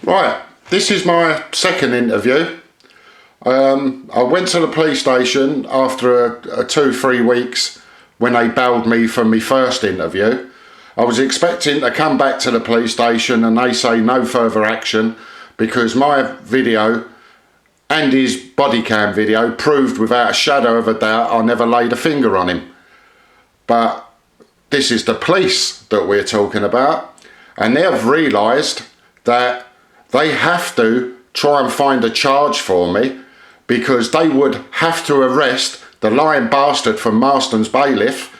Right, this is my second interview. I went to the police station after a 2-3 weeks when they bailed me from my first interview. I was expecting to come back to the police station and they say no further action because my video and his body cam video proved without a shadow of a doubt I never laid a finger on him. But this is the police that we're talking about, and they've realised that they have to try and find a charge for me because they would have to arrest the lying bastard from Marston's bailiff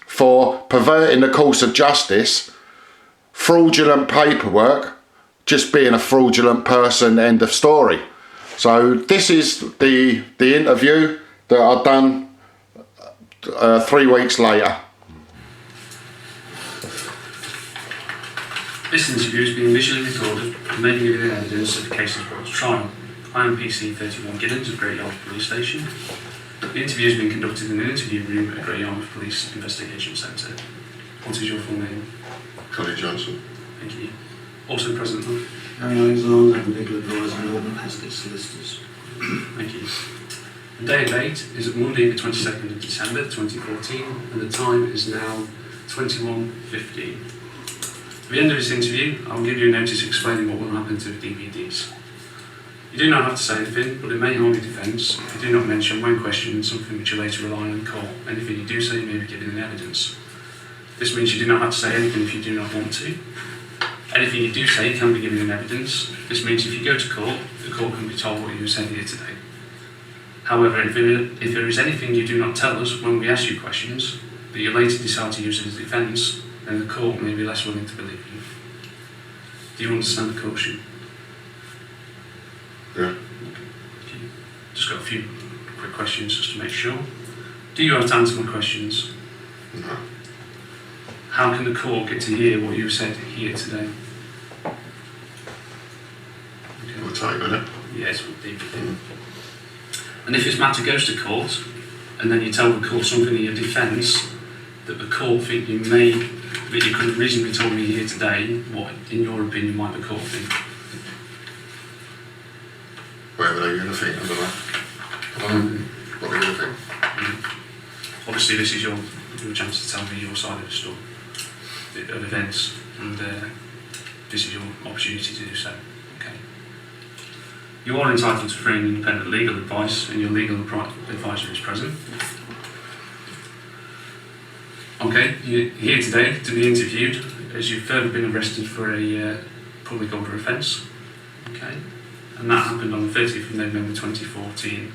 for perverting the course of justice, fraudulent paperwork, just being a fraudulent person, end of story. So this is the interview that I've done 3 weeks later. This interview is being visually recorded and may be given evidence of the case is brought to trial. I am pt1 Giddens of Great Yarmouth Police Station. The interview has been conducted in an interview room at Great Yarmouth Police Investigation Centre. What is your full name? Connie Johnson. Thank you. Also present, Mark? Harry Alexander, I'm legal advisor and Northern Haskett Solicitors. Thank you. The day of date is Monday the 22nd of December 2014 and the time is now 21:15. At the end of this interview, I will give you a notice explaining what will happen to the DVDs. You do not have to say anything, but it may harm your defence if you do not mention when questioned something which you later rely on in court. Anything you do say may be given in evidence. This means you do not have to say anything if you do not want to. Anything you do say can be given in evidence. This means if you go to court, the court can be told what you said here today. However, if there is anything you do not tell us when we ask you questions, but you later decide to use it as defence, then the court may be less willing to believe you. Do you understand the caution? Yeah. Okay. Just got a few quick questions just to make sure. Do you have to answer my questions? No. How can the court get to hear what you said here today? We'll take on it. Yes, we'll deep it in. And if this matter goes to court, and then you tell the court something in your defence that the court think you may, that you could have reasonably told me here today, what, in your opinion, might the court think? Whatever they're going to think under that. What they're going to think. Obviously, this is your chance to tell me your side of the story, of events, and this is your opportunity to do so. Okay. You are entitled to free and independent legal advice, and your legal advisor is present. Okay, you're here today to be interviewed as you've further been arrested for a public order offence. Okay, and that happened on the 30th of November 2014.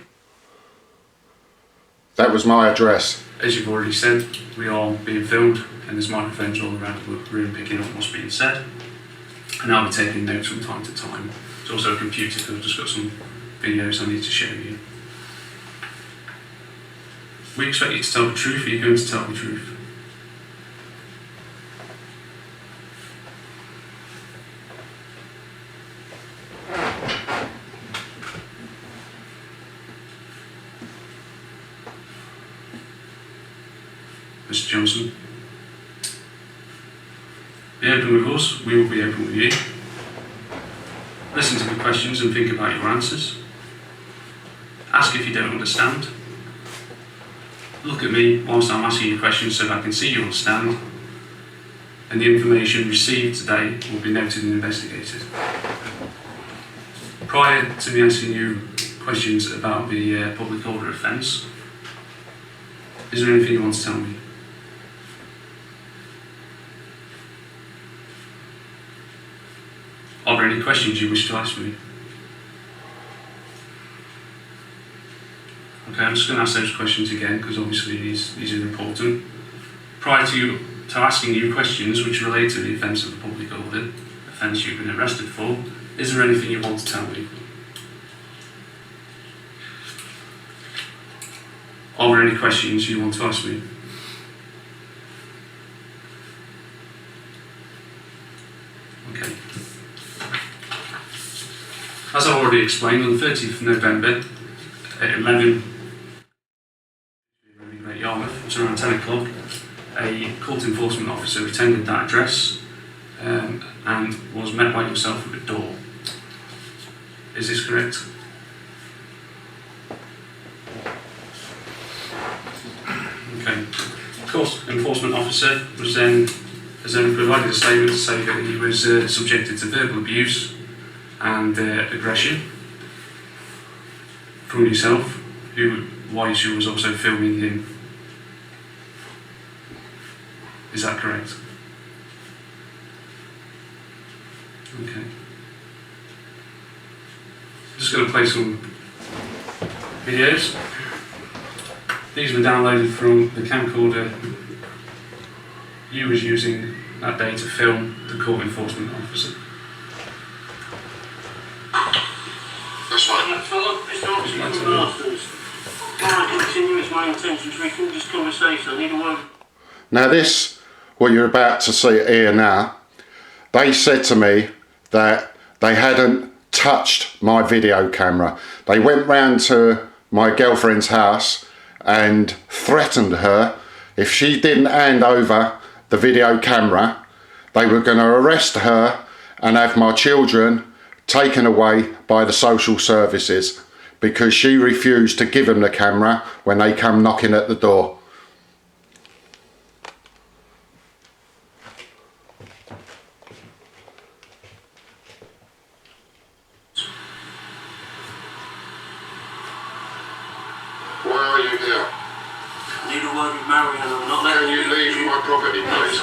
That was my address. As you've already said, we are being filmed and there's microphones all around the room picking up what's being said. And I'll be taking notes from time to time. There's also a computer because I've just got some videos I need to show you. We expect you to tell the truth. Are you going to tell the truth? Mr. Johnson, be open with us, we will be open with you. Listen to the questions and think about your answers. Ask if you don't understand. Look at me whilst I'm asking you questions so that I can see you understand. And the information received today will be noted and investigated. Prior to me asking you questions about the public order offence, is there anything you want to tell me? Are there any questions you wish to ask me? Okay, I'm just going to ask those questions again because obviously these are important. Prior to asking you questions which relate to the offence of the public order, offence you've been arrested for, is there anything you want to tell me? Are there any questions you want to ask me? Okay. As I already explained, on the 30th of November at 11 in Great Yarmouth, it's around 10 o'clock, a court enforcement officer attended that address and was met by yourself at the door. Is this correct? Okay. Of course, enforcement officer has then provided a statement to say that he was subjected to verbal abuse and aggression from yourself, while you was also filming him. Is that correct? Okay. I'm just going to play some videos. These were downloaded from the camcorder you was using that day to film the court enforcement officer. That's fine. Mr. Officer, Masters. Can I continue? It's my intention to record this conversation. I need a word. Now this, what you're about to see here now, they said to me that they hadn't touched my video camera. They went round to my girlfriend's house and threatened her if she didn't hand over the video camera, they were going to arrest her and have my children taken away by the social services because she refused to give them the camera when they come knocking at the door. Why are you here? I need a word with Marion. I'm not Can letting you leave my property, please?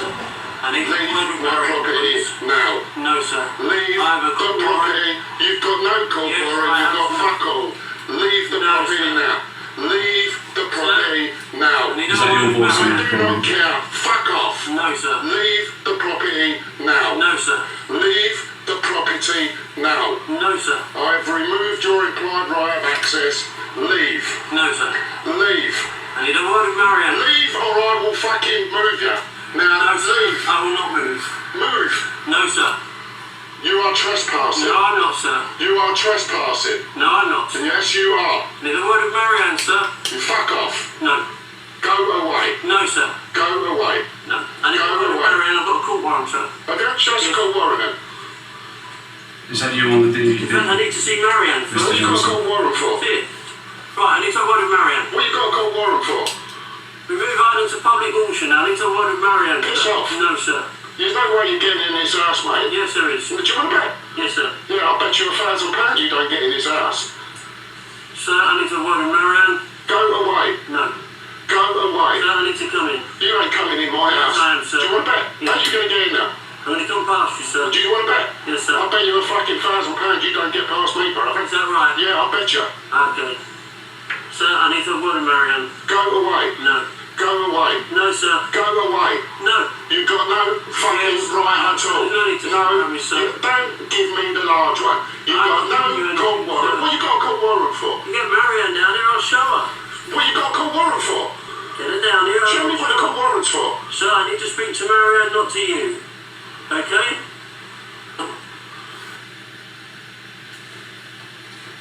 I need a word Leave with my Marion. property now. No, sir. Leave I have a the court property. You've got no court Yes, warrant. I You've got have. fuck all. Leave the No, property sir. now. Leave the property now. I need Is a that your word with voice on I Marion. do not care. Fuck off. No, sir. Leave the property now. No, sir. Leave the property now. No, sir. I've removed your implied right of access. Leave. No, sir. Leave. I need a word with Marion. Leave or I will fucking move you. Now, No, sir. leave. I will not move. Move. No, sir. You are trespassing. No, I'm not, sir. You are trespassing. No, I'm not. Yes, you are. I need a word with Marion, sir. You fuck off. No. Go away. No, sir. Go away. No. I need a word with Marion. I've got a court warrant, sir. Have you just Yes. called warrant then? Is that you on the thing that you I did? need to see Marion What first. you got a court warrant for? That's it. Right, I need to have a word with Marion. What you got a court warrant for? Remove items to public auction. I need to have a word with Marion. Piss sir. off. No, sir. There's no way you're getting in this house, mate. Yes, there is. Do you want to bet? Yes, sir. Yeah, I'll bet you £1,000 you don't get in this house. Sir, I need to have a word with Marion. Go away. No. Go away. Sir, I need to come in. You ain't coming in my Yes, house. I am, sir. Do you want to bet? Yes. How you going to get in there? I'm going to come past you, sir. Do you want to bet? Yes, sir. I'll bet you a fucking £1,000 you don't get past me, brother. Is that right? Yeah, I'll bet you. Okay. Sir, I need to have a word with Marion. Go away. No. Go away. No, sir. Go away. No. You've got no fucking Yes. right at all. No need to No, have me, sir. don't give me the large one. You've I'm got giving you no an court easy, warrant. sir. What you got a court warrant for? You get Marion down here, I'll show her. What you got a court warrant for? Get her down here, Show me I'll what the show court her. warrant's for. Sir, I need to speak to Marion, not to you. Okay?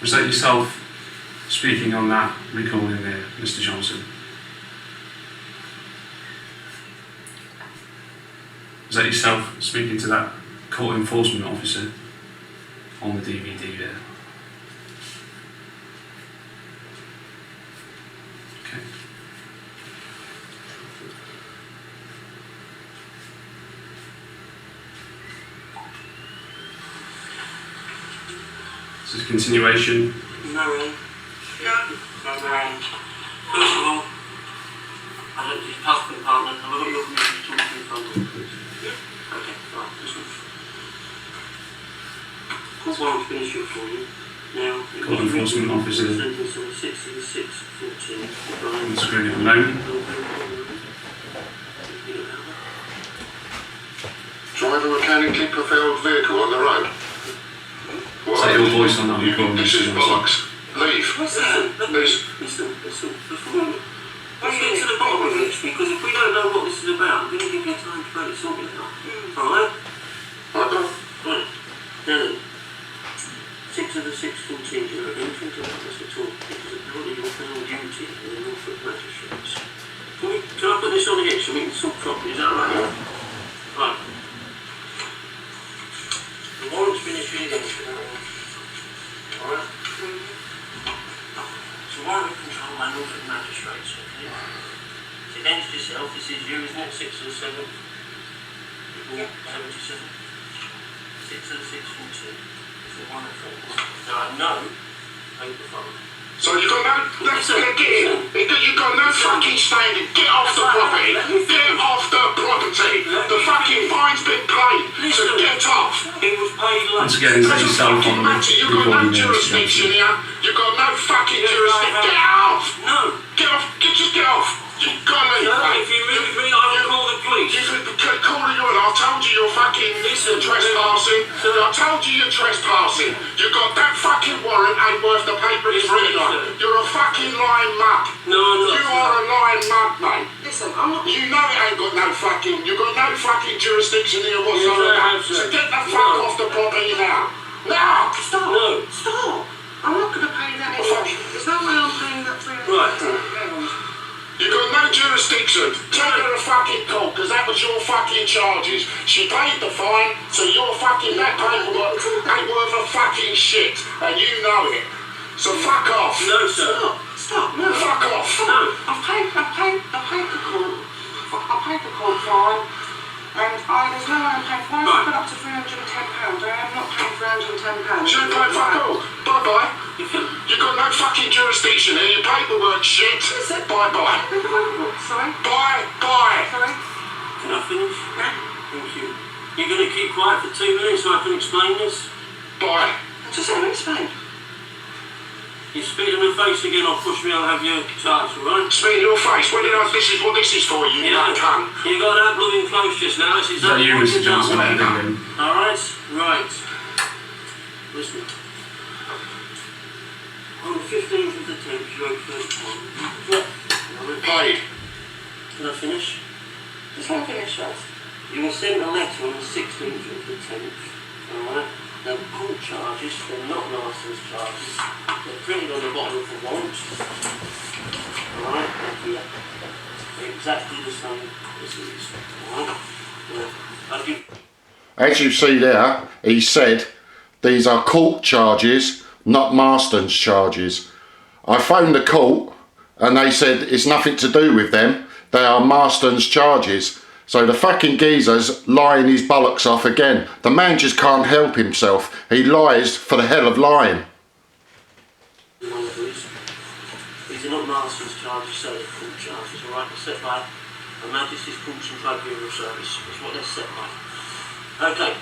Was that yourself speaking on that recording there, Mr. Johnson? Was that yourself speaking to that court enforcement officer on the DVD there? Okay. This is continuation. Marion. Yeah. Marion. First of all, I don't his husband partner. Have I got your permission to talk to you in front of you? Yeah. Okay, right, just move. Court warrant's been issued for you. Now, Court enforcement officer. Sentence on 6/6/14. On the screen at the moment. Drive a mechanically propelled vehicle on the road. Is that your voice on that recording, This is Mr. Johnson? bollocks. Leave. Listen. Let's get to the bottom of this, because if we don't know what this is about, we're going to give you time to try to sort it out. Alright? Okay. Right. Now then, 6/6/14, do you know anything about this at all? Because apparently you're found guilty in the Norfolk magistrates. Can I put this on here so we can talk properly? Is that right? Right. The warrant's been issued against you. Alright? So warrant of control by Norfolk magistrates, okay? It's against yourself, this is you, isn't it? 6 of the 7th? Yeah. 77? 6 of the 6th from 2. It's the one offence. Now I know paper phone. So you got no, let's get in. You got no fucking standing. Get off the property. Get off the property. The fucking fine's been paid. So get off. It was paid like... Once again, it's Doesn't yourself fucking on the matter. You got no recording jurisdiction here. You got no fucking jurisdiction. Get off. No. Get off. Just get off. You gotta leave. No, if you move me, I will call the police. You could call it your. I told you you're fucking trespassing. I told you you're trespassing. You got that fucking warrant ain't worth the paper it's written on. You're a fucking lying mug. No, I'm not. You are a lying mug, mate. Listen, I'm not... You know it ain't got no fucking. You got no fucking jurisdiction here whatsoever. Yes, I have, So sir. get the fuck off the property now. Now. Stop. No. Stop. I'm not going to pay that anyway. There's no way I'm paying that £300. Right. You got no jurisdiction. Take her to fucking court, because that was your fucking charges. She paid the fine, so your fucking that paperwork ain't worth a fucking shit, and you know it. So fuck off. No, sir. Stop. No. Fuck off. No. I paid the court fine, and there's no way I'm paying. Why have I got up to £310? I am not paying £310. She ain't paid fuck all. Bye-bye. You got no fucking jurisdiction here. Your paperwork shit. Bye-bye. Sorry? Bye-bye. Sorry? Can I finish? Yeah? Thank you. You're going to keep quiet for 2 minutes so I can explain this? Bye. Just let me explain. You spit in the face again or push me, I'll have you charged, alright? Spit in your face. Well, you know, this is what this is for, you nut cunt. You got that blooming close just now. This is Is that you, Mr. Johnson? Alright? Right. Listen. On the 15th of the 10th, you wrote first one. Paid. Can I finish? Just let me finish first. You were sent a letter on the 16th of the 10th. Alright? They're court charges, they're not licence charges. They're printed on the bottom of the warrant. Alright? Here. They're exactly the same as these. Alright? I'll give... As you see there, he said these are court charges, not Marston's charges. I phoned the court and they said it's nothing to do with them. They are Marston's charges. So the fucking geezer's lying his bollocks off again. The man just can't help himself. He lies for the hell of lying. These are not Marston's charges, so they're court charges, alright? They're set by Her Majesty's Courts and Tribunal Service. That's what they're set by. Okay.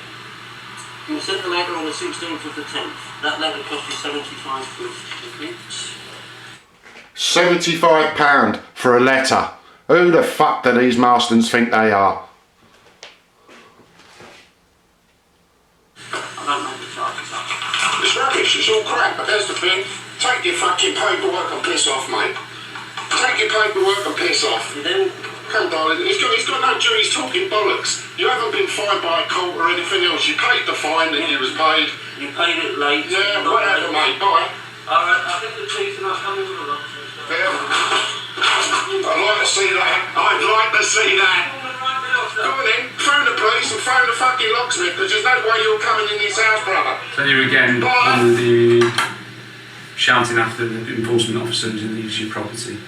You were sent a letter on the 16th of the 10th. That letter cost you £75. £75 for a letter. Who the fuck do these Marstons think they are? I don't know the charges up. It's rubbish, it's all crap, but there's the thing. Take your fucking paperwork and piss off, mate. Take your paperwork and piss off. You then... Come, darling, he's got no jury, he's talking bollocks. You haven't been fined by a court or anything else. You paid the fine and you was paid. You paid it late. Yeah, whatever, mate, bye. Alright, I think the chief and I'll come into the lunch. Yeah. I'd like to see that. I'd like to see that. Go on then, phone the police and phone the fucking locksmith, because there's no way you're coming in this house, brother. So you again on the shouting after the enforcement officers and use your property.